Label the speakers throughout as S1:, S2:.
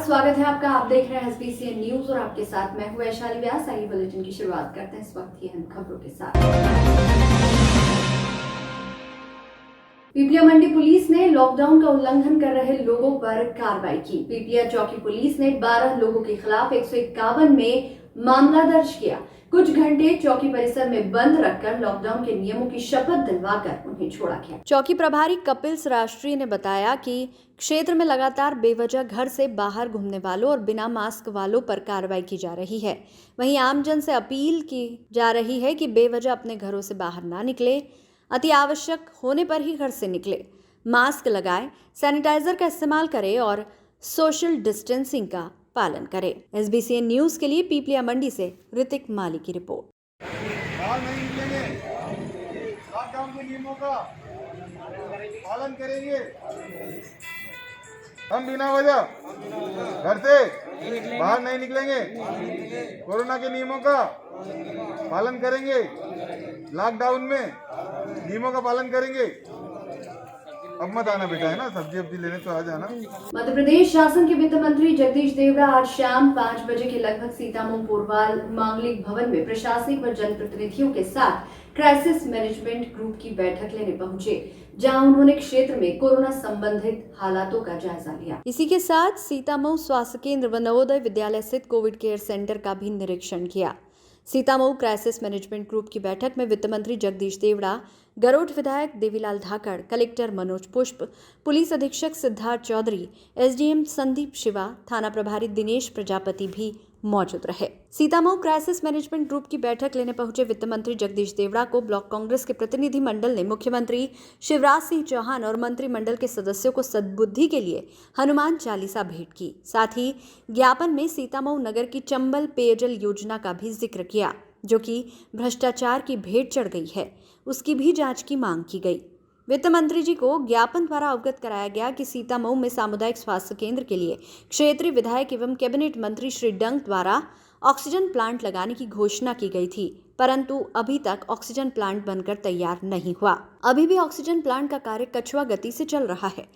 S1: स्वागत है आपका। आप देख रहे हैं एसबीसी न्यूज और आपके साथ मैं हूं वैशाली व्यास। आइए बुलेटिन की शुरुआत करते हैं इस वक्त की अहम खबरों के साथ। पीपलिया मंडी पुलिस ने लॉकडाउन का उल्लंघन कर रहे लोगों पर कार्रवाई की। पीपलिया चौकी पुलिस ने 12 लोगों के खिलाफ 151 में मामला दर्ज किया। कुछ घंटे चौकी परिसर में बंद रखकर लॉकडाउन के नियमों की शपथ दिलवाकर उन्हें छोड़ा गया। चौकी प्रभारी कपिल राष्ट्रीय ने बताया कि क्षेत्र में लगातार बेवजह घर से बाहर घूमने वालों और बिना मास्क वालों पर कार्रवाई की जा रही है। वहीं आमजन से अपील की जा रही है कि बेवजह अपने घरों से बाहर ना निकले, अति आवश्यक होने पर ही घर से निकले, मास्क लगाएं, सैनिटाइजर का इस्तेमाल करें और सोशल डिस्टेंसिंग का पालन करें। एसबीसी न्यूज के लिए पीपलिया मंडी से ऋतिक माली की रिपोर्ट।
S2: नहीं मिलेंगे, लॉकडाउन के नियमों का पालन करेंगे। हम बिना वजह घर से बाहर नहीं निकलेंगे। कोरोना के नियमों का पालन करेंगे। लॉकडाउन में नियमों का पालन करेंगे। अब मत आना बेटा, है ना, सब्जी वब्जी लेने तो आ जाना।
S1: मध्य प्रदेश शासन के वित्त मंत्री जगदीश देवड़ा आज शाम 5 बजे के लगभग सीतामऊ पोरवाल मांगलिक भवन में प्रशासनिक व जनप्रतिनिधियों के साथ क्राइसिस मैनेजमेंट ग्रुप की बैठक लेने पहुंचे, जहां उन्होंने क्षेत्र में कोरोना संबंधित हालातों का जायजा लिया। इसी के साथ सीतामऊ स्वास्थ्य केंद्र व नवोदय विद्यालय स्थित कोविड केयर सेंटर का भी निरीक्षण किया। सीतामऊ क्राइसिस मैनेजमेंट ग्रुप की बैठक में वित्त मंत्री जगदीश देवड़ा, गरोठ विधायक देवीलाल धाकड़, कलेक्टर मनोज पुष्प, पुलिस अधीक्षक सिद्धार्थ चौधरी, एसडीएम संदीप शिवा, थाना प्रभारी दिनेश प्रजापति भी मौजूद रहे। सीतामऊ क्राइसिस मैनेजमेंट ग्रुप की बैठक लेने पहुंचे वित्त मंत्री जगदीश देवड़ा को ब्लॉक कांग्रेस के प्रतिनिधि मंडल ने मुख्यमंत्री शिवराज सिंह चौहान और मंत्रिमंडल के सदस्यों को सद्बुद्धि के लिए हनुमान चालीसा भेंट की। साथ ही ज्ञापन में सीतामऊ नगर की चंबल पेयजल योजना का भी जिक्र किया, जो कि भ्रष्टाचार की भेंट चढ़ गई है, उसकी भी जांच की मांग की गई। वित्त मंत्री जी को ज्ञापन द्वारा अवगत कराया गया कि सीतामऊ में सामुदायिक स्वास्थ्य केंद्र के लिए क्षेत्रीय विधायक एवं कैबिनेट मंत्री श्री डंक द्वारा ऑक्सीजन प्लांट लगाने की घोषणा की गई थी, परंतु अभी तक ऑक्सीजन प्लांट बनकर तैयार नहीं हुआ। अभी भी ऑक्सीजन प्लांट का कार्य कछुआ गति से चल रहा है,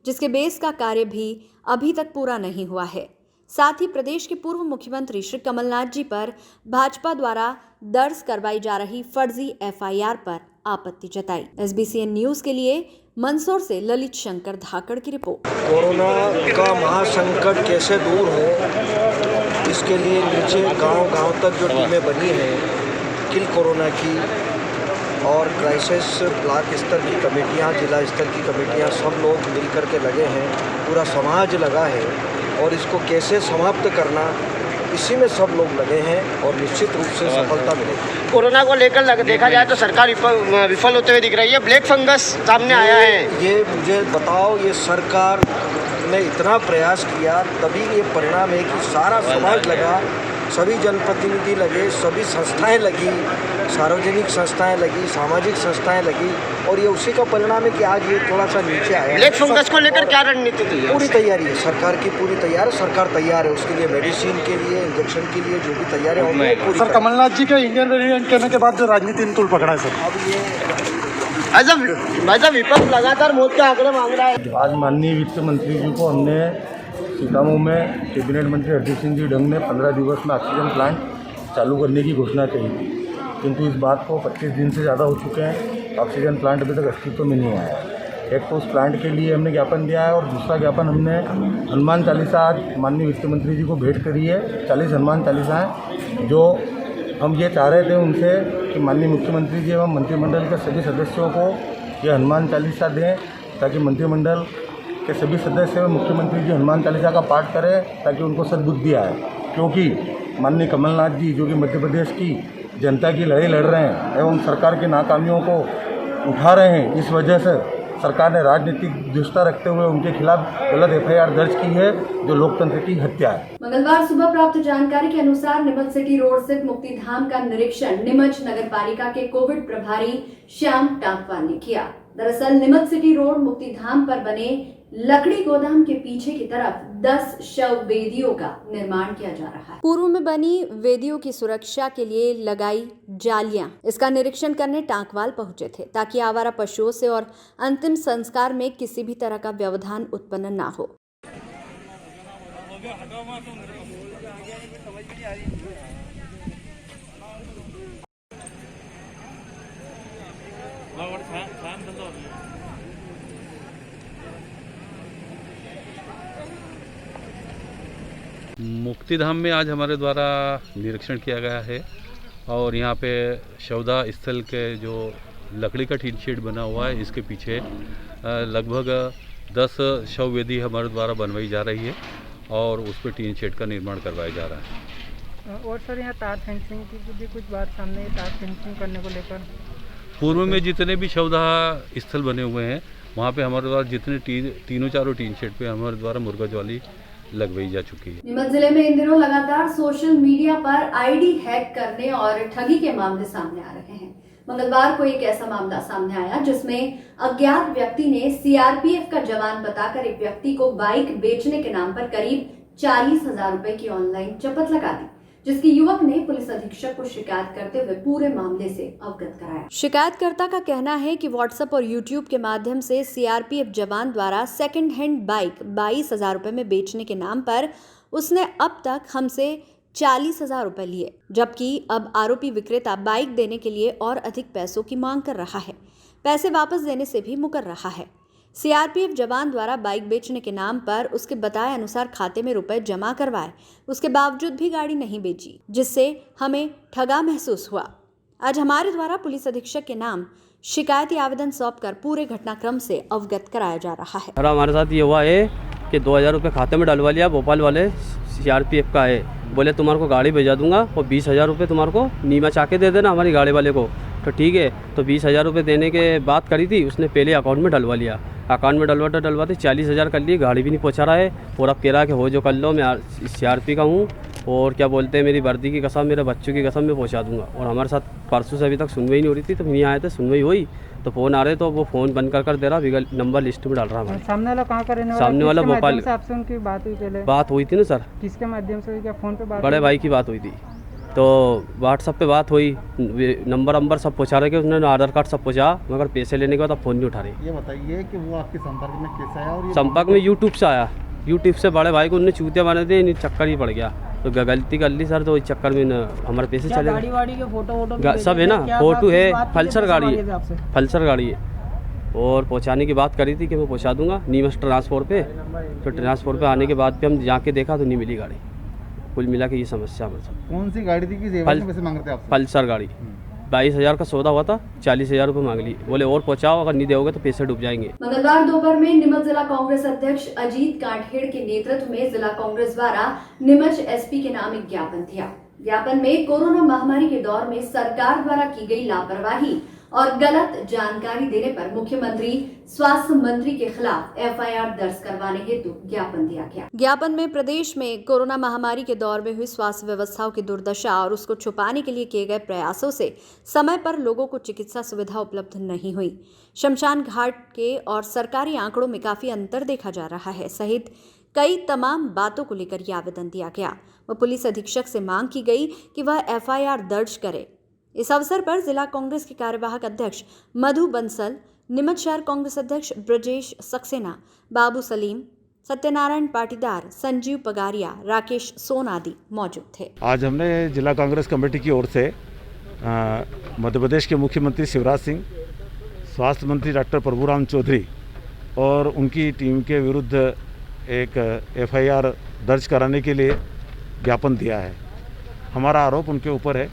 S1: जिसके बेस का कार्य भी अभी तक पूरा नहीं हुआ है। साथ ही प्रदेश के पूर्व मुख्यमंत्री श्री कमलनाथ जी पर भाजपा द्वारा दर्ज करवाई जा रही फर्जी एफआईआर पर आपत्ति जताई। एसबीसी न्यूज के लिए मंदसौर से ललित शंकर धाकड़ की रिपोर्ट।
S3: कोरोना का महासंकट कैसे दूर हो, इसके लिए नीचे गांव-गांव तक जो टीमें बनी हैं, किल कोरोना की और क्राइसिस ब्लॉक स्तर की कमेटियां, जिला स्तर की कमेटियां, सब लोग मिल कर के लगे हैं, पूरा समाज लगा है और इसको कैसे समाप्त करना, इसी में सब लोग लगे हैं और निश्चित रूप से सफलता मिलेगी।
S4: कोरोना को लेकर देखा जाए तो सरकार विफल होते हुए दिख रही है। ब्लैक फंगस सामने आया है।
S3: ये मुझे बताओ, ये सरकार ने इतना प्रयास किया, तभी ये परिणाम है कि सारा समाज लगा, सभी जनप्रतिनिधि लगे, सभी संस्थाएं लगी, सार्वजनिक संस्थाएं लगी, सामाजिक संस्थाएं लगी, और ये उसी का परिणाम है कि आज ये थोड़ा सा नीचे आया।
S4: ब्लैक फंगस को लेकर क्या रणनीति थी?
S3: पूरी तैयारी है, सरकार की पूरी तैयार है। सरकार तैयार है उसके लिए, मेडिसिन के लिए, इंजेक्शन के लिए जो भी तैयार है।
S2: सर, कमलनाथ जी के इंडियन वेरिएंट कहने के बाद जो राजनीति इन तूल पकड़ा है सर,
S3: अब ये
S4: ऐसा विपक्ष लगातार मौत के आंकड़े मांग रहा है।
S5: आज माननीय वित्त मंत्री जी को हमने सीतामऊ में कैबिनेट मंत्री हरदीप सिंह जी डंग ने 15 दिवस में ऑक्सीजन प्लांट चालू करने की घोषणा कही थी, किंतु इस बात को 25 दिन से ज़्यादा हो चुके हैं, ऑक्सीजन प्लांट अभी तक अस्तित्व में नहीं आया है। एक तो उस प्लांट के लिए हमने ज्ञापन दिया है, और दूसरा ज्ञापन हमने हनुमान चालीसा आज माननीय वित्त मंत्री जी को भेंट करी है। 40 हनुमान चालीसा हैं, जो हम ये चाह रहे थे उनसे कि माननीय मुख्यमंत्री जी एवं मंत्रिमंडल के सभी सदस्यों को ये हनुमान चालीसा दें, ताकि मंत्रिमंडल के सभी सदस्य एवं मुख्यमंत्री जी हनुमान चालीसा का पाठ करें, ताकि उनको सद्बुद्धि आए। क्योंकि माननीय कमलनाथ जी, जो कि मध्य प्रदेश की जनता की लड़ाई लड़ रहे हैं एवं सरकार की नाकामियों को उठा रहे हैं, इस वजह से सरकार ने राजनीतिक दुष्टता रखते हुए उनके खिलाफ गलत एफआईआर दर्ज की है, जो लोकतंत्र की हत्या है।
S1: मंगलवार सुबह प्राप्त जानकारी के अनुसार नीमच सिटी रोड स्थित मुक्तिधाम का निरीक्षण नीमच नगर पालिका के कोविड प्रभारी श्याम टांकवाल ने किया। दरअसल नीमच सिटी रोड मुक्तिधाम पर बने लकड़ी गोदाम के पीछे की तरफ 10 शव वेदियों का निर्माण किया जा रहा है। पूर्व में बनी वेदियों की सुरक्षा के लिए लगाई जालियां, इसका निरीक्षण करने टांकवाल पहुंचे थे, ताकि आवारा पशुओं से और अंतिम संस्कार में किसी भी तरह का व्यवधान उत्पन्न न हो।
S6: मुक्तिधाम में आज हमारे द्वारा निरीक्षण किया गया है और यहाँ पे शवदा स्थल के जो लकड़ी का टीन शेड बना हुआ है इसके पीछे लगभग 10 शव वेदी हमारे द्वारा बनवाई जा रही है और उस पर टीन शेड का निर्माण करवाया जा रहा है।
S7: और सर यहाँ तार फेंसिंग की भी कुछ बात सामने है, तार फेंसिंग करने को लेकर
S6: पूर्व में जितने भी शवदाह स्थल बने हुए हैं वहाँ पे हमारे द्वारा जितने तीनों चारों टीन शेड पे हमारे द्वारा मुर्गा ज्वाली लगवाई जा चुकी है।
S1: नीमच जिले में इन दिनों लगातार सोशल मीडिया पर आईडी हैक करने और ठगी के मामले सामने आ रहे हैं। मंगलवार को एक ऐसा मामला सामने आया जिसमें अज्ञात व्यक्ति ने सीआरपीएफ का जवान बताकर एक व्यक्ति को बाइक बेचने के नाम पर करीब 40,000 रुपए की ऑनलाइन चपत लगा दी, जिसकी युवक ने पुलिस अधीक्षक को शिकायत करते हुए पूरे मामले से अवगत कराया। शिकायतकर्ता का कहना है कि व्हाट्सएप और यूट्यूब के माध्यम से सीआरपीएफ जवान द्वारा सेकंड हैंड बाइक 22,000 रुपए में बेचने के नाम पर उसने अब तक हमसे 40,000 रुपए लिए, जबकि अब आरोपी विक्रेता बाइक देने के लिए और अधिक पैसों की मांग कर रहा है। पैसे वापस देने से भी मुकर रहा है। सीआरपीएफ जवान द्वारा बाइक बेचने के नाम पर उसके बताए अनुसार खाते में रुपए जमा करवाए, उसके बावजूद भी गाड़ी नहीं बेची, जिससे हमें ठगा महसूस हुआ। आज हमारे द्वारा पुलिस अधीक्षक के नाम शिकायती आवेदन सौंपकर पूरे घटनाक्रम से अवगत कराया जा रहा है।
S8: हमारे साथ ये हुआ है कि 2,000 रुपये खाते में डलवा लिया, भोपाल वाले सीआरपीएफ का है, बोले तुम्हारे को गाड़ी भेजा दूंगा और 20,000 रुपये तुम्हारे को नीमच आके दे देना हमारी गाड़ी वाले को। तो ठीक है, तो 20,000 रुपये देने के बात करी थी, उसने पहले अकाउंट में डलवा लिया। अकाउंट में डलवाते 40,000 कर लिए, गाड़ी भी नहीं पहुंचा रहा है और अब कह रहा है कि हो जो कर लो, मैं सीआरपी का हूँ और क्या बोलते हैं मेरी वर्दी की कसम, मेरे बच्चों की कसम मैं पहुंचा दूंगा। और हमारे साथ परसों से अभी तक सुनवाई नहीं हो रही थी, तो नहीं आए थे, सुनवाई हुई तो फ़ोन आ रहे तो वो फ़ोन बंद कर दे रहा, बिगल नंबर लिस्ट में डाल रहा है।
S7: सामने वाला कहाँ का रहने वाला?
S8: सामने वाला भोपाल।
S7: आपसे उनकी बात हुई पहले?
S8: बात हुई थी ना सर।
S7: किसके माध्यम से हुई? क्या फ़ोन पे बात?
S8: बड़े भाई की बात हुई थी, तो व्हाट्सअप पे बात हुई, नंबर सब पहुँचा रहे कि उन्होंने आधार कार्ड सब पहुँचा, मगर पैसे लेने के बाद अब फ़ोन नहीं उठा रहे।
S5: ये बताइए कि वो आपके संपर्क में कैसे आया? और
S8: संपर्क में यूट्यूब से आया, यूट्यूब से बड़े भाई को उन्होंने चूतिया मारे थे, चक्कर ही पड़ गया, तो गलती कर ली सर, तो इस चक्कर में हमारे पैसे चले।
S7: गाड़ी वाड़ी के फोटो
S8: सब है ना, फोटो है, पल्सर गाड़ी है, पल्सर गाड़ी है। और पहुंचाने की बात करी थी कि मैं पहुंचा दूंगा नीमच ट्रांसपोर्ट पे, तो ट्रांसपोर्ट पे आने के बाद भी हम जाके देखा तो नहीं मिली गाड़ी। कुल मिला के ये समस्या हमारे साथ।
S2: कौन सी गाड़ी थी कि जेवर में पैसे मांग रहे थे आपसे?
S8: पल्सर गाड़ी 22,000 का सौदा हुआ था, 40,000 रुपये मांग ली, बोले और पहुंचाओ, अगर नहीं दोगे तो पैसे डूब जाएंगे।
S1: मंगलवार दोपहर में नीमच जिला कांग्रेस अध्यक्ष अजीत कांठेड़ के नेतृत्व में जिला कांग्रेस द्वारा नीमच एसपी के नाम एक ज्ञापन दिया। ज्ञापन में कोरोना महामारी के दौर में सरकार द्वारा की गई लापरवाही और गलत जानकारी देने पर मुख्यमंत्री स्वास्थ्य मंत्री के खिलाफ एफआईआर दर्ज करवाने हेतु ज्ञापन दिया गया। ज्ञापन में प्रदेश में कोरोना महामारी के दौर में हुई स्वास्थ्य व्यवस्थाओं की दुर्दशा और उसको छुपाने के लिए किए गए प्रयासों से समय पर लोगों को चिकित्सा सुविधा उपलब्ध नहीं हुई, शमशान घाट के और सरकारी आंकड़ों में काफी अंतर देखा जा रहा है, सहित कई तमाम बातों को लेकर यह आवेदन दिया गया। वह पुलिस अधीक्षक से मांग की गई कि वह एफआईआर दर्ज करे। इस अवसर पर जिला कांग्रेस के कार्यवाहक अध्यक्ष मधु बंसल, नीमच शहर कांग्रेस अध्यक्ष ब्रजेश सक्सेना, बाबू सलीम, सत्यनारायण पाटीदार, संजीव पगारिया, राकेश सोन आदि मौजूद थे।
S9: आज हमने जिला कांग्रेस कमेटी की ओर से मध्य प्रदेश के मुख्यमंत्री शिवराज सिंह, स्वास्थ्य मंत्री डॉक्टर प्रभुराम चौधरी और उनकी टीम के विरुद्ध एक एफआईआर दर्ज कराने के लिए ज्ञापन दिया है। हमारा आरोप उनके ऊपर है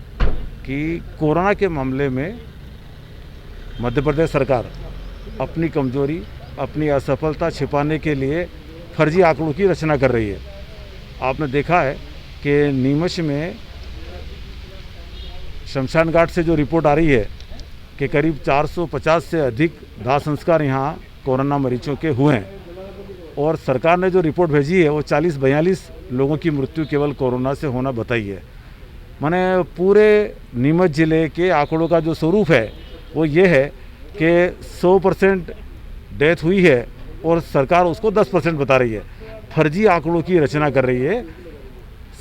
S9: कि कोरोना के मामले में मध्य प्रदेश सरकार अपनी कमजोरी, अपनी असफलता छिपाने के लिए फर्जी आंकड़ों की रचना कर रही है। आपने देखा है कि नीमच में शमशान घाट से जो रिपोर्ट आ रही है कि करीब 450 से अधिक दाह संस्कार यहाँ कोरोना मरीजों के हुए हैं, और सरकार ने जो रिपोर्ट भेजी है वो 40-42 लोगों की मृत्यु केवल कोरोना से होना बताई है। माने पूरे नीमच ज़िले के आंकड़ों का जो स्वरूप है वो ये है कि 100% डेथ हुई है और सरकार उसको 10% बता रही है, फर्जी आंकड़ों की रचना कर रही है।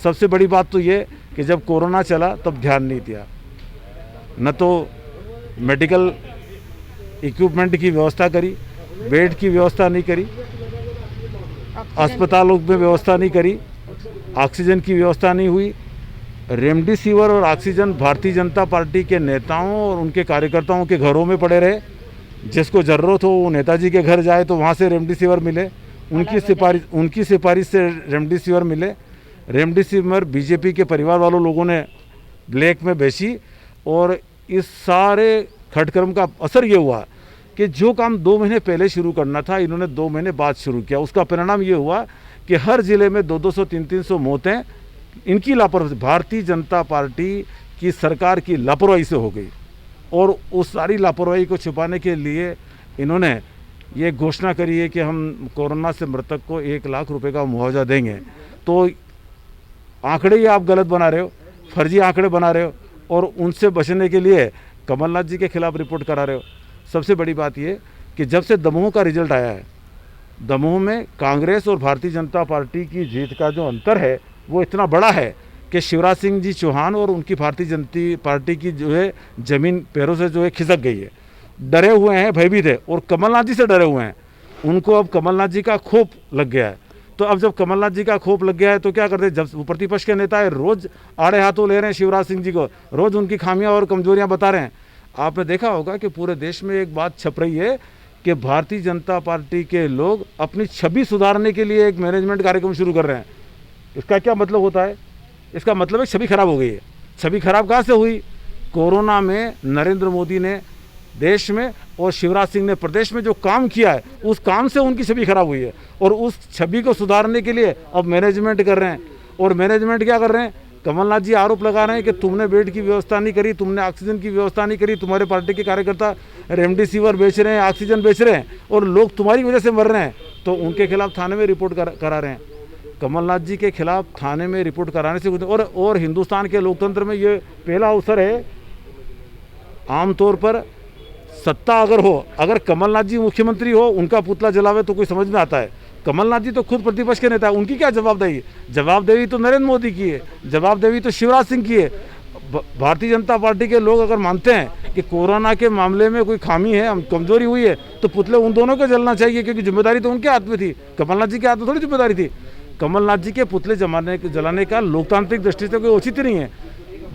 S9: सबसे बड़ी बात तो ये कि जब कोरोना चला तब ध्यान नहीं दिया, न तो मेडिकल इक्विपमेंट की व्यवस्था करी, बेड की व्यवस्था नहीं करी, अस्पतालों में व्यवस्था नहीं करी, ऑक्सीजन की व्यवस्था नहीं हुई। रेमडेसिविर और ऑक्सीजन भारतीय जनता पार्टी के नेताओं और उनके कार्यकर्ताओं के घरों में पड़े रहे। जिसको ज़रूरत हो वो नेताजी के घर जाए तो वहाँ से रेमडेसिविर मिले, उनकी सिफारिश से रेमडेसिविर मिले। रेमडेसिविर बीजेपी के परिवार वालों लोगों ने ब्लैक में बेची और इस सारे खटकर्म का असर ये हुआ कि जो काम 2 महीने पहले शुरू करना था इन्होंने 2 महीने बाद शुरू किया। उसका परिणाम ये हुआ कि हर ज़िले में 200-200, 300-300 मौतें इनकी लापरवाही, भारतीय जनता पार्टी की सरकार की लापरवाही से हो गई। और उस सारी लापरवाही को छुपाने के लिए इन्होंने ये घोषणा करी है कि हम कोरोना से मृतक को 1 लाख रुपए का मुआवजा देंगे। तो आंकड़े ही आप गलत बना रहे हो, फर्जी आंकड़े बना रहे हो और उनसे बचने के लिए कमलनाथ जी के खिलाफ रिपोर्ट करा रहे हो। सबसे बड़ी बात ये कि जब से दमोह का रिजल्ट आया है, दमोह में कांग्रेस और भारतीय जनता पार्टी की जीत का जो अंतर है वो इतना बड़ा है कि शिवराज सिंह जी चौहान और उनकी भारतीय जनता पार्टी की जो है ज़मीन पैरों से जो है खिसक गई है। डरे हुए हैं, भयभीत है और कमलनाथ जी से डरे हुए हैं। उनको अब कमलनाथ जी का खौफ लग गया है। तो अब जब कमलनाथ जी का खौफ लग गया है तो क्या करते हैं, जब प्रतिपक्ष के नेता है रोज़ आड़े हाथों ले रहे हैं शिवराज सिंह जी को, रोज़ उनकी खामियां और कमजोरियां बता रहे हैं। आपने देखा होगा कि पूरे देश में एक बात छप रही है कि भारतीय जनता पार्टी के लोग अपनी छवि सुधारने के लिए एक मैनेजमेंट कार्यक्रम शुरू कर रहे हैं। इसका क्या मतलब होता है? इसका मतलब है छवि खराब हो गई है। छवि खराब कहाँ से हुई? कोरोना में नरेंद्र मोदी ने देश में और शिवराज सिंह ने प्रदेश में जो काम किया है उस काम से उनकी छवि खराब हुई है और उस छवि को सुधारने के लिए अब मैनेजमेंट कर रहे हैं। और मैनेजमेंट क्या कर रहे हैं? कमलनाथ जी आरोप लगा रहे हैं कि तुमने बेड की व्यवस्था नहीं करी, तुमने ऑक्सीजन की व्यवस्था नहीं करी, तुम्हारे पार्टी के कार्यकर्ता रेमडेसिविर बेच रहे हैं, ऑक्सीजन बेच रहे हैं और लोग तुम्हारी वजह से मर रहे हैं। तो उनके खिलाफ थाने में रिपोर्ट करा रहे हैं। कमलनाथ जी के खिलाफ थाने में रिपोर्ट कराने से और हिंदुस्तान के लोकतंत्र में ये पहला अवसर है। आमतौर पर सत्ता अगर कमलनाथ जी मुख्यमंत्री हो, उनका पुतला जलावे तो कोई समझ में आता है। कमलनाथ जी तो खुद प्रतिपक्ष के नेता है, उनकी क्या जवाबदेही तो नरेंद्र मोदी की है, जवाबदेही तो शिवराज सिंह की है। भारतीय जनता पार्टी के लोग अगर मानते हैं कि कोरोना के मामले में कोई खामी है, कमजोरी हुई है, तो पुतले उन दोनों को जलना चाहिए क्योंकि जिम्मेदारी तो उनके हाथ में थी। कमलनाथ जी के हाथ में थोड़ी जिम्मेदारी थी। कमलनाथ जी के पुतले जलाने का लोकतांत्रिक दृष्टि से कोई औचित्य नहीं है।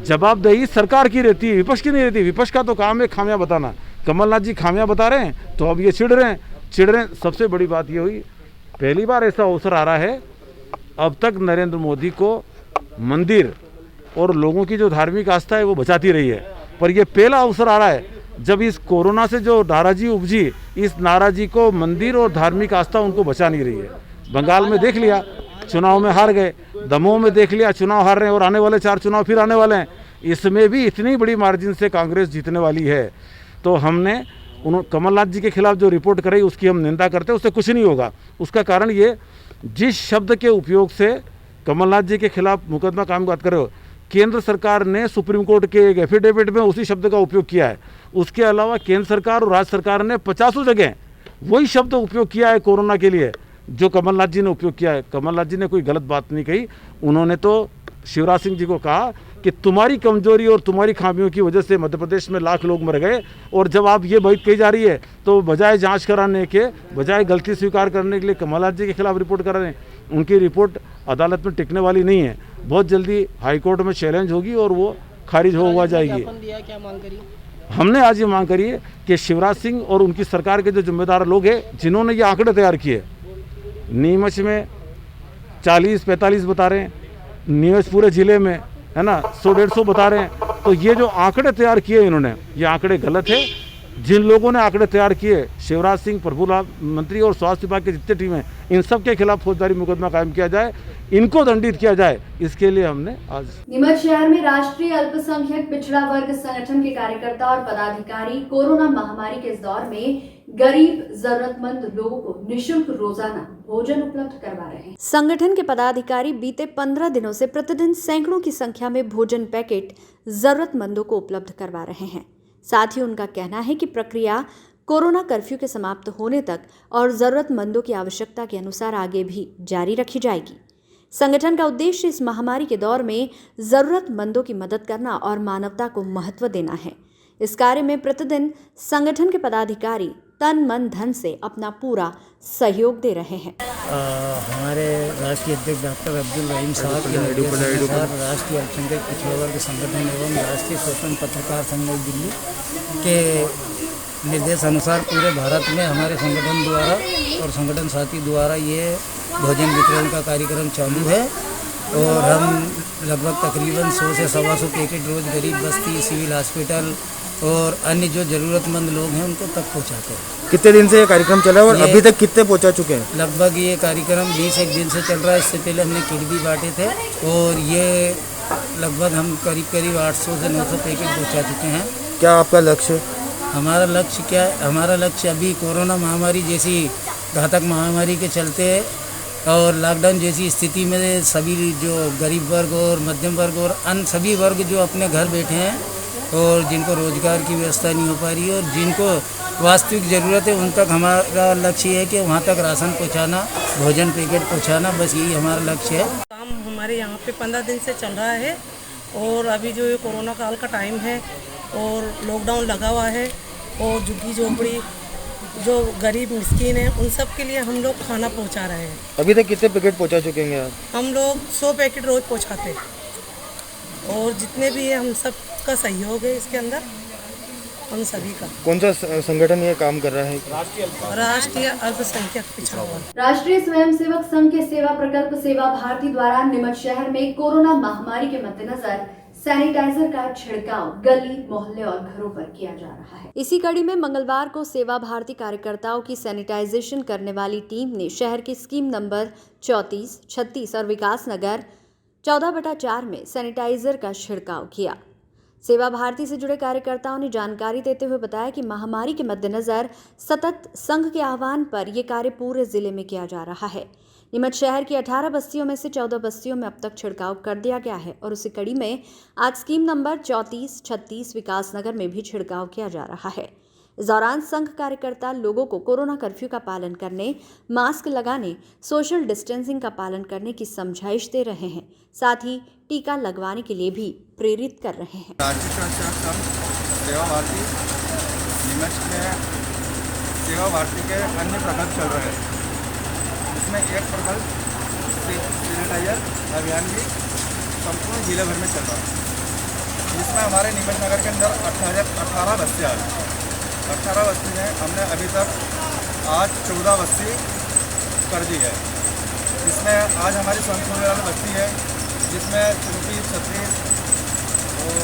S9: जवाबदेही सरकार की रहती है, विपक्ष की नहीं रहती। विपक्ष का तो काम है खामियां बताना। कमलनाथ जी खामियां बता रहे हैं तो अब ये चिढ़ रहे हैं। सबसे बड़ी बात ये हुई, पहली बार ऐसा अवसर आ रहा है। अब तक नरेंद्र मोदी को मंदिर और लोगों की जो धार्मिक आस्था है वो बचाती रही है, पर यह पहला अवसर आ रहा है जब इस कोरोना से जो नाराजी उपजी, इस नाराजी को मंदिर और धार्मिक आस्था उनको बचा नहीं रही है। बंगाल में देख लिया, चुनाव में हार गए। दमोह में देख लिया, चुनाव हार रहे हैं और आने वाले 4 चुनाव फिर आने वाले हैं। इसमें भी इतनी बड़ी मार्जिन से कांग्रेस जीतने वाली है। तो हमने कमलनाथ जी के खिलाफ जो रिपोर्ट कराई उसकी हम निंदा करते हैं, उससे कुछ नहीं होगा। उसका कारण ये, जिस शब्द के उपयोग से कमलनाथ जी के खिलाफ मुकदमा काम बात कर रहे हो, केंद्र सरकार ने सुप्रीम कोर्ट के एक एफिडेविट में उसी शब्द का उपयोग किया है। उसके अलावा केंद्र सरकार और राज्य सरकार ने 50 जगह वही शब्द उपयोग किया है कोरोना के लिए जो कमलनाथ जी ने उपयोग किया है। कमलनाथ जी ने कोई गलत बात नहीं कही। उन्होंने तो शिवराज सिंह जी को कहा कि तुम्हारी कमजोरी और तुम्हारी खामियों की वजह से मध्य प्रदेश में लाख लोग मर गए, और जब आप ये बात कही जा रही है तो बजाय जांच कराने के, बजाय गलती स्वीकार करने के लिए कमलनाथ जी के खिलाफ रिपोर्ट करा रहे हैं। उनकी रिपोर्ट अदालत में टिकने वाली नहीं है, बहुत जल्दी हाईकोर्ट में चैलेंज होगी और वो खारिज हुआ जाएगी। हमने आज ये मांग करी है कि शिवराज सिंह और उनकी सरकार के जो जिम्मेदार लोग हैं जिन्होंने ये आंकड़े तैयार किए, नीमच में 40-45 बता रहे हैं, नीमच पूरे जिले में है ना 100-150 बता रहे हैं। तो ये जो आंकड़े तैयार किए इन्होंने, ये आंकड़े गलत है। जिन लोगों ने आंकड़े तैयार किए, शिवराज सिंह, प्रफुल्ल मंत्री और स्वास्थ्य विभाग के जितने टीम हैं, इन सब के खिलाफ फौजदारी मुकदमा कायम किया जाए, इनको दंडित किया जाए। इसके लिए हमने आज
S1: नीमच शहर में राष्ट्रीय अल्पसंख्यक पिछड़ा वर्ग संगठन के कार्यकर्ता और पदाधिकारी कोरोना महामारी के इस दौर में गरीब जरूरतमंद लोगों को निःशुल्क रोजाना भोजन उपलब्ध करवा रहे हैं। संगठन के पदाधिकारी बीते 15 दिनों से प्रतिदिन सैकड़ों की संख्या में भोजन पैकेट जरूरतमंदों को उपलब्ध करवा रहे हैं। साथ ही उनका कहना है कि प्रक्रिया कोरोना कर्फ्यू के समाप्त होने तक और जरूरतमंदों की आवश्यकता के अनुसार आगे भी जारी रखी जाएगी। संगठन का उद्देश्य इस महामारी के दौर में जरूरतमंदों की मदद करना और मानवता को महत्व देना है। इस कार्य में प्रतिदिन संगठन के पदाधिकारी तन मन धन से अपना पूरा सहयोग दे रहे हैं।
S10: हमारे राष्ट्रीय अध्यक्ष डॉक्टर अब्दुल रहीम साहब के निर्देशानुसार राष्ट्रीय अल्पसंख्यक पिछड़े वर्ग संगठन एवं राष्ट्रीय स्वतंत्र पत्रकार संघ नई दिल्ली के निर्देशानुसार पूरे भारत में हमारे संगठन द्वारा और संगठन साथी द्वारा ये भोजन वितरण का कार्यक्रम चालू है और हम लगभग तकरीबन 100 से 125 पैकेट रोज़ गरीब बस्ती, सिविल हॉस्पिटल और अन्य जो ज़रूरतमंद लोग हैं उनको तक पहुंचाते हैं।
S3: कितने दिन से ये कार्यक्रम चला है और अभी तक कितने पहुंचा चुके हैं?
S10: लगभग ये कार्यक्रम 21 दिन से चल रहा है। इससे पहले हमने किट भी बांटे थे और ये लगभग हम करीब 800 से 900 पैकेट पहुँचा चुके हैं।
S3: क्या आपका लक्ष्य?
S10: हमारा लक्ष्य क्या है? हमारा लक्ष्य अभी कोरोना महामारी जैसी घातक महामारी के चलते और लॉकडाउन जैसी स्थिति में सभी जो गरीब वर्ग और मध्यम वर्ग और अन्य सभी वर्ग जो अपने घर बैठे हैं और जिनको रोज़गार की व्यवस्था नहीं हो पा रही है और जिनको वास्तविक ज़रूरत है उन तक हमारा लक्ष्य है कि वहाँ तक राशन पहुँचाना, भोजन पैकेट पहुँचाना, बस यही हमारा लक्ष्य है।
S7: काम हमारे यहाँ पे 15 दिन से चल रहा है और अभी जो ये कोरोना काल का टाइम है और लॉकडाउन लगा हुआ है और झुग्गी झोपड़ी जो गरीब मिस्कीन हैं उन सब के लिए हम लोग खाना पहुँचा रहे हैं।
S3: अभी तक कितने पैकेट पहुंचा चुके हैं आप?
S7: हम लोग 100 पैकेट रोज़ पहुँचाते हैं और जितने भी है हम सब का सहयोग है इसके अंदर, हम सभी का।
S3: कौन सा संगठन ये काम कर रहा है?
S7: राष्ट्रीय अल्पसंख्यक पिछड़ा वर्ग।
S1: राष्ट्रीय स्वयंसेवक संघ के सेवा प्रकल्प सेवा भारती द्वारा नीमच शहर में कोरोना महामारी के मद्देनजर सैनिटाइजर का छिड़काव गली, मोहल्ले और घरों पर किया जा रहा है। इसी कड़ी में मंगलवार को सेवा भारती कार्यकर्ताओं की सैनिटाइजेशन करने वाली टीम ने शहर के स्कीम नंबर 34, 36 और विकास नगर 14/4 में सैनिटाइजर का छिड़काव किया। सेवा भारती से जुड़े कार्यकर्ताओं ने जानकारी देते हुए बताया कि महामारी के मद्देनजर सतत संघ के आह्वान पर यह कार्य पूरे जिले में किया जा रहा है। नीमच शहर की 18 बस्तियों में से 14 बस्तियों में अब तक छिड़काव कर दिया गया है और उसी कड़ी में आज स्कीम नंबर 34, 36 विकास नगर में भी छिड़काव किया जा रहा है। इस दौरान संघ कार्यकर्ता लोगों को कोरोना कर्फ्यू का पालन करने, मास्क लगाने, सोशल डिस्टेंसिंग का पालन करने की समझाइश दे रहे हैं, साथ ही टीका लगवाने के लिए भी प्रेरित कर रहे हैं।
S2: राष्ट्रीय स्वयंसेवक संघ सेवा भारती नीमच में सेवा भारती के अन्य प्रकल्प चल रहे हैं। इसमें एक प्रकल्प सैनिटाइजर अभियान भी संपूर्ण जिले भर में चल रहा है, जिसमें हमारे नीमच नगर के अंदर 18 बस्तियाँ हैं। 18 बस्ती में हमने अभी तक आज 14 बस्ती कर दी है। इसमें आज हमारी स्वयंसेवी वाली बस्ती है जिसमें 34, 36 और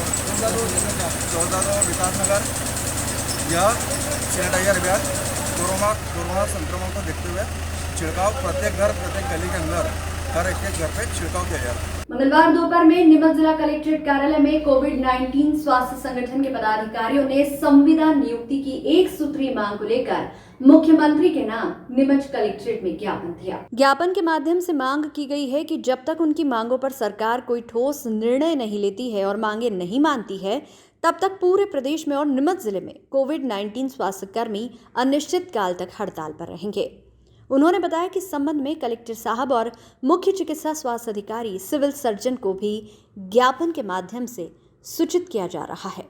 S2: 14 विकास नगर यह सैनिटाइजर अभियान कोरोना संक्रमण को देखते हुए छिड़काव प्रत्येक घर, प्रत्येक गली के अंदर हर एक घर पे छिड़काव किया जा रहा है।
S1: मंगलवार दोपहर में नीमच जिला कलेक्ट्रेट कार्यालय में कोविड-19 स्वास्थ्य संगठन के पदाधिकारियों ने संविदा नियुक्ति की एक सूत्री मांग को लेकर मुख्यमंत्री के नाम नीमच कलेक्ट्रेट में ज्ञापन दिया। ज्ञापन के माध्यम से मांग की गई है कि जब तक उनकी मांगों पर सरकार कोई ठोस निर्णय नहीं लेती है और मांगे नहीं मानती है, तब तक पूरे प्रदेश में और नीमच जिले में कोविड-19 स्वास्थ्य कर्मी अनिश्चित काल तक हड़ताल पर रहेंगे। उन्होंने बताया कि इस संबंध में कलेक्टर साहब और मुख्य चिकित्सा स्वास्थ्य अधिकारी सिविल सर्जन को भी ज्ञापन के माध्यम से सूचित किया जा रहा है।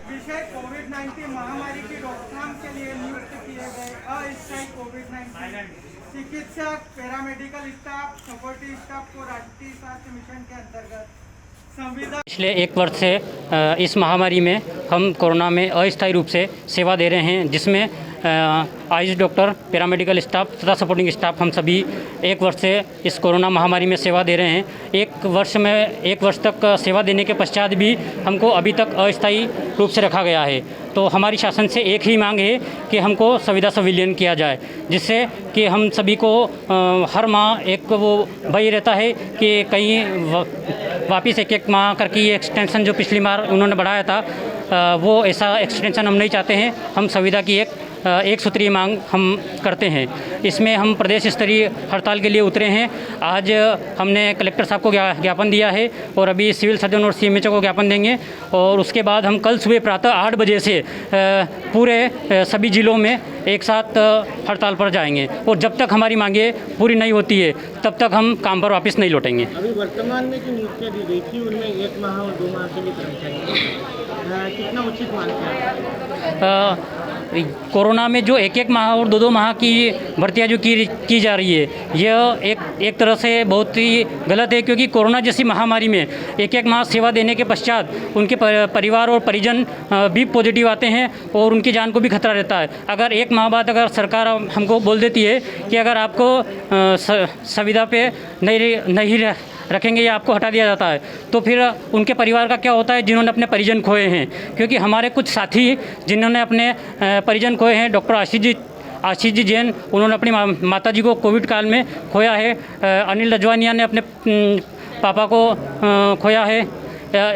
S7: विषय कोविड-19 महामारी की रोकथाम के लिए नियुक्त किए गए अस्थायी कोविड-19 चिकित्सक, पैरामेडिकल स्टाफ, सपोर्टिव स्टाफ को राष्ट्रीय स्वास्थ्य मिशन के अंतर्गत संविदा।
S11: पिछले 1 वर्ष से इस महामारी में हम कोरोना में अस्थायी रूप से सेवा दे रहे हैं, जिसमें आयुष डॉक्टर, पैरामेडिकल स्टाफ तथा सपोर्टिंग स्टाफ हम सभी 1 वर्ष से इस कोरोना महामारी में सेवा दे रहे हैं। 1 वर्ष तक सेवा देने के पश्चात भी हमको अभी तक अस्थायी रूप से रखा गया है। तो हमारी शासन से एक ही मांग है कि हमको संविदा संविलियन किया जाए, जिससे कि हम सभी को हर माह एक वो भय रहता है कि कहीं वापस 1 माह करके ये एक्सटेंशन जो पिछली बार उन्होंने बढ़ाया था वो ऐसा एक्सटेंशन हम नहीं चाहते हैं। हम संविदा की एक एक सूत्रीय मांग हम करते हैं। इसमें हम प्रदेश स्तरीय हड़ताल के लिए उतरे हैं। आज हमने कलेक्टर साहब को ज्ञापन दिया है और अभी सिविल सर्जन और सीएमएचओ को ज्ञापन देंगे और उसके बाद हम कल सुबह प्रातः 8 बजे से पूरे सभी जिलों में एक साथ हड़ताल पर जाएंगे और जब तक हमारी मांगे पूरी नहीं होती है तब तक हम काम पर वापस नहीं लौटेंगे।
S4: अभी वर्तमान में जो नियुक्तियाँ दी गई थी उनमें 1 माह और 2 माह के लिए कर्मचारी कितना उचित मानते हैं?
S11: कोरोना में जो 1-1 माह और 2-2 माह की भर्तियाँ जो की जा रही है यह एक तरह से बहुत ही गलत है, क्योंकि कोरोना जैसी महामारी में 1-1 माह सेवा देने के पश्चात उनके परिवार और परिजन भी पॉजिटिव आते हैं और उनकी जान को भी खतरा रहता है। अगर 1 माह बाद अगर सरकार हमको बोल देती है कि अगर आपको संविदा पे नहीं रखेंगे या आपको हटा दिया जाता है तो फिर उनके परिवार का क्या होता है जिन्होंने अपने परिजन खोए हैं। क्योंकि हमारे कुछ साथी जिन्होंने अपने परिजन खोए हैं, डॉक्टर आशीष जी जैन, उन्होंने अपनी माता जी को कोविड काल में खोया है। अनिल रजवानिया ने अपने पापा को खोया है।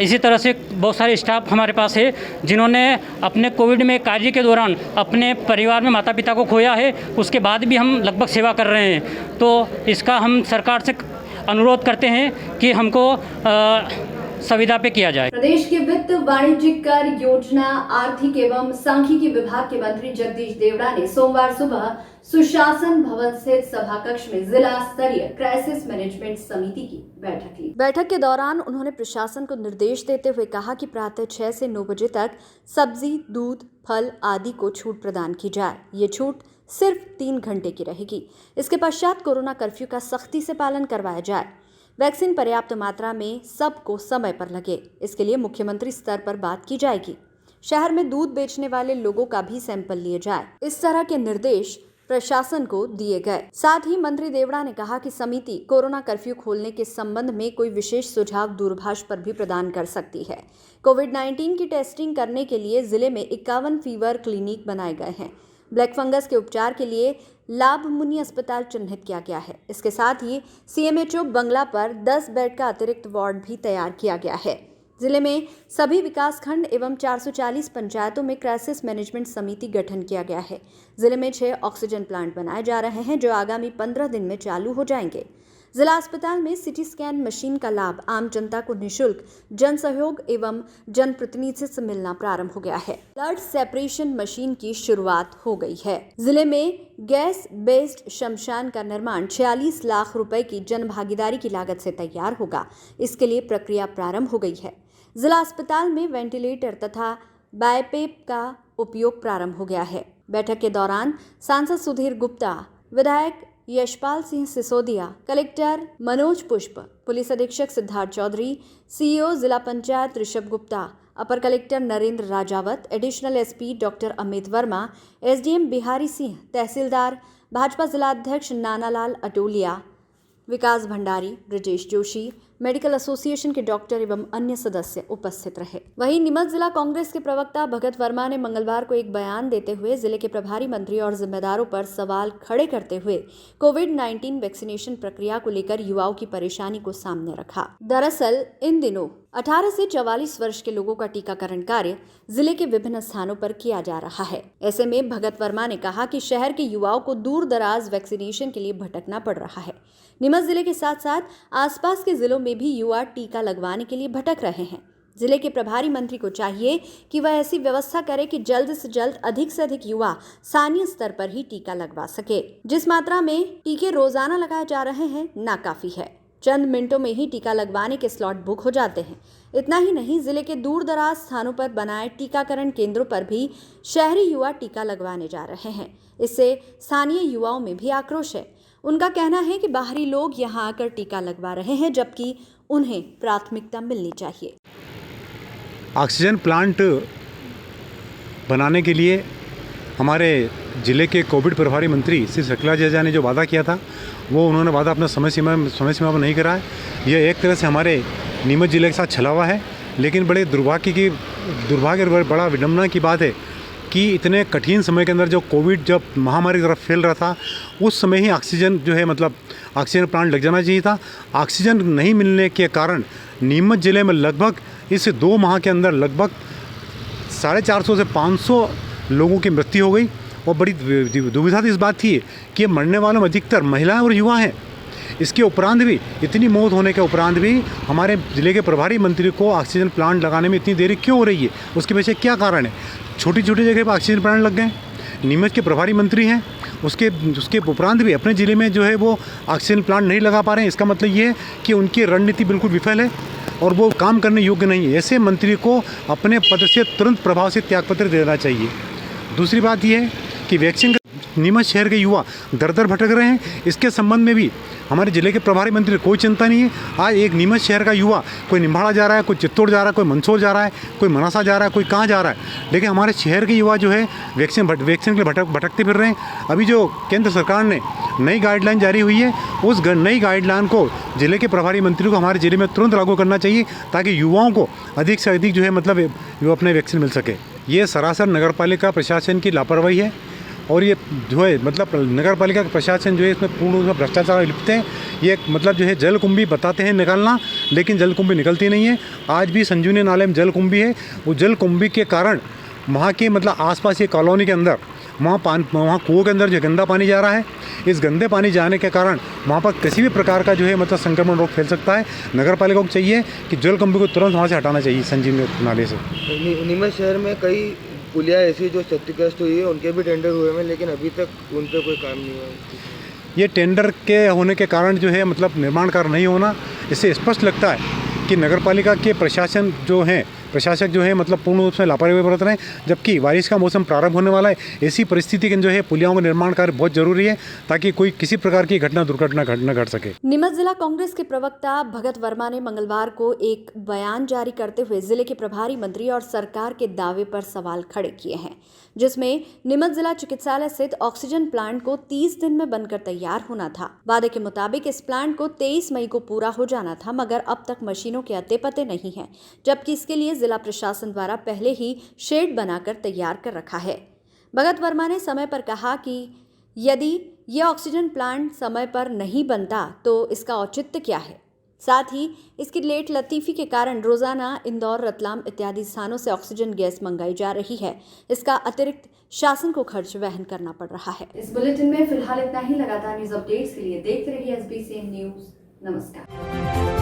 S11: इसी तरह से बहुत सारे स्टाफ हमारे पास है जिन्होंने अपने कोविड में कार्य के दौरान अपने परिवार में माता पिता को खोया है। उसके बाद भी हम लगभग सेवा कर रहे हैं। तो इसका हम सरकार से अनुरोध करते हैं कि हमको संविदा पे किया जाए।
S1: प्रदेश के वित्त, वाणिज्यिक कर, योजना, आर्थिक एवं सांख्यिकी विभाग के मंत्री जगदीश देवड़ा ने सोमवार सुबह सुशासन भवन स्थित सभा कक्ष में जिला स्तरीय क्राइसिस मैनेजमेंट समिति की बैठक ली। बैठक के दौरान उन्होंने प्रशासन को निर्देश देते हुए कहा कि प्रातः 6 से 9 बजे तक सब्जी, दूध, फल आदि को छूट प्रदान की जाए। ये छूट सिर्फ 3 घंटे की रहेगी। इसके पश्चात कोरोना कर्फ्यू का सख्ती से पालन करवाया जाए। वैक्सीन पर्याप्त मात्रा में सबको समय पर लगे, इसके लिए मुख्यमंत्री स्तर पर बात की जाएगी। शहर में दूध बेचने वाले लोगों का भी सैंपल लिए जाए। इस तरह के निर्देश प्रशासन को दिए गए। साथ ही मंत्री देवड़ा ने कहा कि समिति कोरोना कर्फ्यू खोलने के संबंध में कोई विशेष सुझाव दूरभाष पर भी प्रदान कर सकती है। कोविड-19 की टेस्टिंग करने के लिए जिले में 51 फीवर क्लिनिक बनाए गए हैं। ब्लैक फंगस के उपचार के लिए लाभ मुनि अस्पताल चिन्हित किया गया है। इसके साथ ही सीएमएचओ बंगला पर 10 बेड का अतिरिक्त वार्ड भी तैयार किया गया है। जिले में सभी विकासखंड एवं 440 पंचायतों में क्राइसिस मैनेजमेंट समिति गठन किया गया है। जिले में 6 ऑक्सीजन प्लांट बनाए जा रहे हैं जो आगामी 15 दिन में चालू हो जाएंगे। जिला अस्पताल में सिटी स्कैन मशीन का लाभ आम जनता को निःशुल्क जन सहयोग एवं जनप्रतिनिधि से मिलना प्रारंभ हो गया है। ब्लड सेपरेशन मशीन की शुरुआत हो गई है। जिले में गैस बेस्ड शमशान का निर्माण 46 लाख रुपए की जन भागीदारी की लागत से तैयार होगा। इसके लिए प्रक्रिया प्रारंभ हो गई है। जिला अस्पताल में वेंटिलेटर तथा बायपेप का उपयोग प्रारंभ हो गया है। बैठक के दौरान सांसद सुधीर गुप्ता, विधायक यशपाल सिंह सिसोदिया, कलेक्टर मनोज पुष्प, पुलिस अधीक्षक सिद्धार्थ चौधरी, सीईओ जिला पंचायत ऋषभ गुप्ता, अपर collector Narendra Rajawat, additional SP doctor Amit Verma, SDM Bihari Singh, तहसीलदार, भाजपा जिलाध्यक्ष नानालाल अटोलिया, विकास भंडारी, ब्रजेश जोशी, मेडिकल एसोसिएशन के डॉक्टर एवं अन्य सदस्य उपस्थित रहे। वहीं नीमच जिला कांग्रेस के प्रवक्ता भगत वर्मा ने मंगलवार को एक बयान देते हुए जिले के प्रभारी मंत्री और जिम्मेदारों पर सवाल खड़े करते हुए कोविड-19 वैक्सीनेशन प्रक्रिया को लेकर युवाओं की परेशानी को सामने रखा। दरअसल इन दिनों 18 से 44 वर्ष के लोगों का टीकाकरण कार्य जिले के विभिन्न स्थानों पर किया जा रहा है। ऐसे में भगत वर्मा ने कहा कि शहर के युवाओं को दूर दराज वैक्सीनेशन के लिए भटकना पड़ रहा है। नीमच जिले के साथ साथ आसपास के जिलों में भी युवा टीका लगवाने के लिए भटक रहे हैं। जिले के प्रभारी मंत्री को चाहिए कि वह ऐसी व्यवस्था करे कि जल्द से जल्द अधिक से अधिक युवा स्थानीय स्तर पर ही टीका लगवा सके। जिस मात्रा में टीके रोजाना लगाए जा रहे हैं नाकाफी है। चंद मिनटों में ही टीका लगवाने के स्लॉट बुक हो जाते हैं। इतना ही नहीं, जिले के दूर दराज स्थानों पर बनाए टीकाकरण केंद्रों पर भी शहरी युवा टीका लगवाने जा रहे हैं। इससे स्थानीय युवाओं में भी आक्रोश है। उनका कहना है कि बाहरी लोग यहां आकर टीका लगवा रहे हैं जबकि उन्हें प्राथमिकता मिलनी चाहिए।
S9: ऑक्सीजन प्लांट बनाने के लिए हमारे ज़िले के कोविड प्रभारी मंत्री श्री शकीला जैजा ने जो वादा किया था वो उन्होंने वादा अपना समय सीमा पर नहीं करा है। यह एक तरह से हमारे नीमच ज़िले के साथ छला हुआ है। लेकिन बड़े दुर्भाग्य बड़ा विडम्बना की बात है कि इतने कठिन समय के अंदर जो कोविड जब महामारी की तरफ फैल रहा था उस समय ही ऑक्सीजन जो है ऑक्सीजन प्लांट लग जाना चाहिए था। ऑक्सीजन नहीं मिलने के कारण नीमच ज़िले में लगभग इस 2 माह के अंदर लगभग 450 से 500 लोगों की मृत्यु हो गई
S12: और बड़ी दुविधा तो इस बात थी कि मरने वालों में अधिकतर महिलाएं और युवा हैं। इसके उपरांत भी इतनी मौत होने के उपरांत भी हमारे ज़िले के प्रभारी मंत्री को ऑक्सीजन प्लांट लगाने में इतनी देरी क्यों हो रही है, उसके पीछे क्या कारण है? छोटी छोटी जगह पर ऑक्सीजन प्लांट लग गए। नीमच के प्रभारी मंत्री हैं, उसके उपरांत भी अपने ज़िले में जो है वो ऑक्सीजन प्लांट नहीं लगा पा रहे हैं। इसका मतलब ये है कि उनकी रणनीति बिल्कुल विफल है और वो काम करने योग्य नहीं है। ऐसे मंत्री को अपने पद से तुरंत प्रभाव से त्यागपत्र देना चाहिए। दूसरी बात यह है कि वैक्सीन नीमच शहर के युवा दर दर भटक रहे हैं। इसके संबंध में भी हमारे ज़िले के प्रभारी मंत्री कोई चिंता नहीं है। आज एक नीमच शहर का युवा कोई निम्बाड़ा जा रहा है, कोई चित्तौड़ जा रहा है, कोई मंदसौर जा रहा है, कोई मनासा जा रहा है, कोई कहाँ जा रहा है, लेकिन हमारे शहर के युवा जो है वैक्सीन के लिए भटकते फिर रहे हैं। अभी जो केंद्र सरकार ने नई गाइडलाइन जारी हुई है, उस नई गाइडलाइन को ज़िले के प्रभारी मंत्री को हमारे ज़िले में तुरंत लागू करना चाहिए ताकि युवाओं को अधिक से अधिक जो है मतलब वो अपने वैक्सीन मिल सके। ये सरासर नगर पालिका प्रशासन की लापरवाही है और ये जो है मतलब नगर पालिका का प्रशासन जो है इसमें पूर्ण रूप से भ्रष्टाचार लिप्त है। ये मतलब जो है जलकुंभी बताते हैं निकालना, लेकिन जलकुंभी निकलती नहीं है। आज भी संजीवनी नाले में जलकुंभी है। वो जलकुंभी के कारण वहाँ के मतलब आसपास ये कॉलोनी के अंदर वहाँ कुओं के अंदर जो गंदा पानी जा रहा है। इस गंदे पानी जाने के कारण वहाँ पर किसी भी प्रकार का जो है मतलब संक्रमण रोग फैल सकता है। नगर पालिका को चाहिए कि जलकुंभी को तुरंत वहाँ से हटाना चाहिए संजीवनी नाले से।
S3: नीमच शहर में कई पुलिया ऐसी जो क्षतिग्रस्त हुई है, उनके भी टेंडर हुए हैं, लेकिन अभी तक उन पर कोई काम नहीं हुआ।
S12: ये टेंडर के होने के कारण जो है मतलब निर्माण कार्य नहीं होना, इससे स्पष्ट लगता है कि नगर पालिका के प्रशासक जो है मतलब पूर्ण रूप से लापरवाही बरत रहे हैं। जबकि बारिश का मौसम प्रारंभ होने वाला है, ऐसी परिस्थिति के जो है पुलियाओं का निर्माण कार्य बहुत जरूरी है ताकि कोई किसी प्रकार की दुर्घटना न घट सके।
S1: नीमच जिला कांग्रेस के प्रवक्ता भगत वर्मा ने मंगलवार को एक बयान जारी करते हुए जिले के प्रभारी मंत्री और सरकार के दावे पर सवाल खड़े किए हैं, जिसमें नीमच जिला चिकित्सालय स्थित ऑक्सीजन प्लांट को 30 दिन में बनकर तैयार होना था। वादे के मुताबिक इस प्लांट को 23 मई को पूरा हो जाना था, मगर अब तक मशीनों के अते पते नहीं है, जबकि इसके लिए जिला प्रशासन द्वारा पहले ही शेड बनाकर तैयार कर रखा है। भगत वर्मा ने समय पर कहा कि यदि यह ऑक्सीजन प्लांट समय पर नहीं बनता तो इसका औचित्य क्या है। साथ ही इसकी लेट लतीफी के कारण रोजाना इंदौर, रतलाम इत्यादि स्थानों से ऑक्सीजन गैस मंगाई जा रही है। इसका अतिरिक्त शासन को खर्च वहन करना पड़ रहा है। इस बुलेटिन में फिलहाल इतना ही। लगातार न्यूज अपडेट्स के लिए देखते रहिए SBCN न्यूज। नमस्कार।